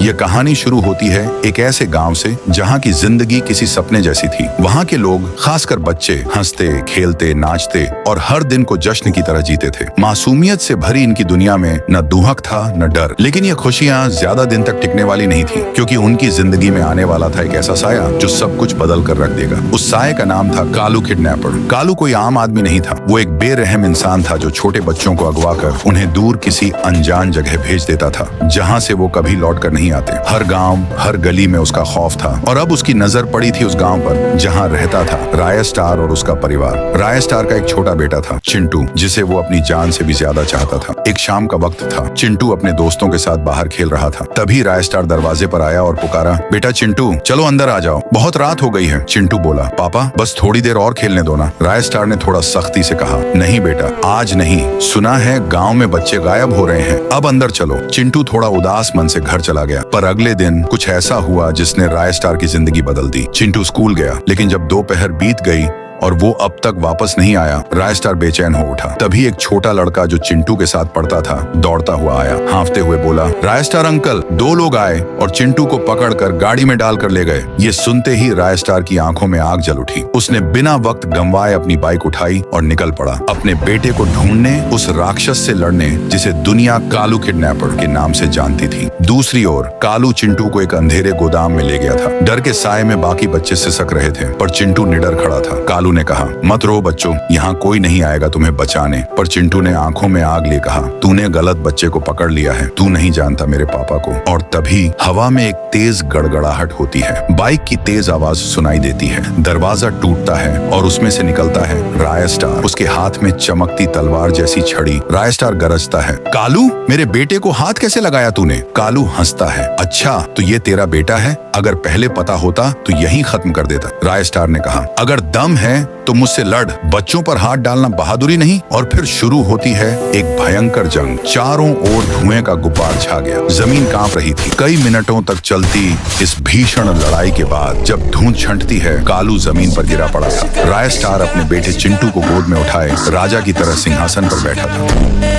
ये कहानी शुरू होती है एक ऐसे गांव से जहां की जिंदगी किसी सपने जैसी थी। वहां के लोग, खासकर बच्चे, हंसते, खेलते, नाचते और हर दिन को जश्न की तरह जीते थे। मासूमियत से भरी इनकी दुनिया में न दुहक था न डर। लेकिन ये खुशियां ज्यादा दिन तक टिकने वाली नहीं थी, क्योंकि उनकी जिंदगी में आने वाला था एक ऐसा साया जो सब कुछ बदल कर रख देगा। उस साये का नाम था कालू किडनैपर। कालू कोई आम आदमी नहीं था। वो एक बेरहम इंसान था जो छोटे बच्चों को अगवा कर उन्हें दूर किसी अनजान जगह भेज देता था, जहाँ से वो कभी लौट कर नहीं आते। हर गांव, हर गली में उसका खौफ था। और अब उसकी नजर पड़ी थी उस गांव पर जहां रहता था राय स्टार और उसका परिवार। राय स्टार का एक छोटा बेटा था, चिंटू, जिसे वो अपनी जान से भी ज्यादा चाहता था। एक शाम का वक्त था। चिंटू अपने दोस्तों के साथ बाहर खेल रहा था। तभी राय स्टार दरवाजे पर आया और पुकारा, बेटा चिंटू, चलो अंदर आ जाओ, बहुत रात हो गई है। चिंटू बोला, पापा बस थोड़ी देर और खेलने दो ना। राय स्टार ने थोड़ा सख्ती से कहा, नहीं बेटा, आज नहीं। सुना है गाँव में बच्चे गायब हो रहे हैं, अब अंदर चलो। चिंटू थोड़ा उदास मन से घर चला गया। पर अगले दिन कुछ ऐसा हुआ जिसने राय स्टार की जिंदगी बदल दी। चिंटू स्कूल गया, लेकिन जब दोपहर बीत गई और वो अब तक वापस नहीं आया, राय स्टार बेचैन हो उठा। तभी एक छोटा लड़का जो चिंटू के साथ पढ़ता था दौड़ता हुआ आया। हांफते हुए बोला, राय स्टार अंकल, दो लोग आए और चिंटू को पकड़कर गाड़ी में डालकर ले गए। ये सुनते ही राय स्टार की आंखों में आग जल उठी। उसने बिना वक्त गंवाए अपनी बाइक उठाई और निकल पड़ा, अपने बेटे को ढूंढने, उस राक्षस से लड़ने जिसे दुनिया कालू किडनैपर के नाम से जानती थी। दूसरी ओर कालू चिंटू को एक अंधेरे गोदाम में ले गया था। डर के साए में बाकी बच्चे सिसक रहे थे, पर चिंटू निडर खड़ा था। कालू ने कहा, मत रो बच्चों, यहाँ कोई नहीं आएगा तुम्हें बचाने। पर चिंटू ने आंखों में आग लिए कहा, तूने गलत बच्चे को पकड़ लिया है, तू नहीं जानता मेरे पापा को। और तभी हवा में एक तेज गड़गड़ाहट होती है। बाइक की तेज आवाज सुनाई देती है। दरवाजा टूटता है और उसमें से निकलता है राय स्टार, उसके हाथ में चमकती तलवार जैसी छड़ी। राय स्टार गरजता है, कालू, मेरे बेटे को हाथ कैसे लगाया तूने? कालू हंसता है, अच्छा तो ये तेरा बेटा है? अगर पहले पता होता तो यहीं खत्म कर देता। राय स्टार ने कहा, अगर दम है तो मुझसे लड़, बच्चों पर हाथ डालना बहादुरी नहीं। और फिर शुरू होती है एक भयंकर जंग। चारों ओर धुएं का गुब्बार छा गया, जमीन कांप रही थी। कई मिनटों तक चलती इस भीषण लड़ाई के बाद जब धूंध छंटती है, कालू जमीन पर गिरा पड़ा था। राय स्टार अपने बेटे चिंटू को गोद में उठाए राजा की तरह सिंहासन पर बैठा था।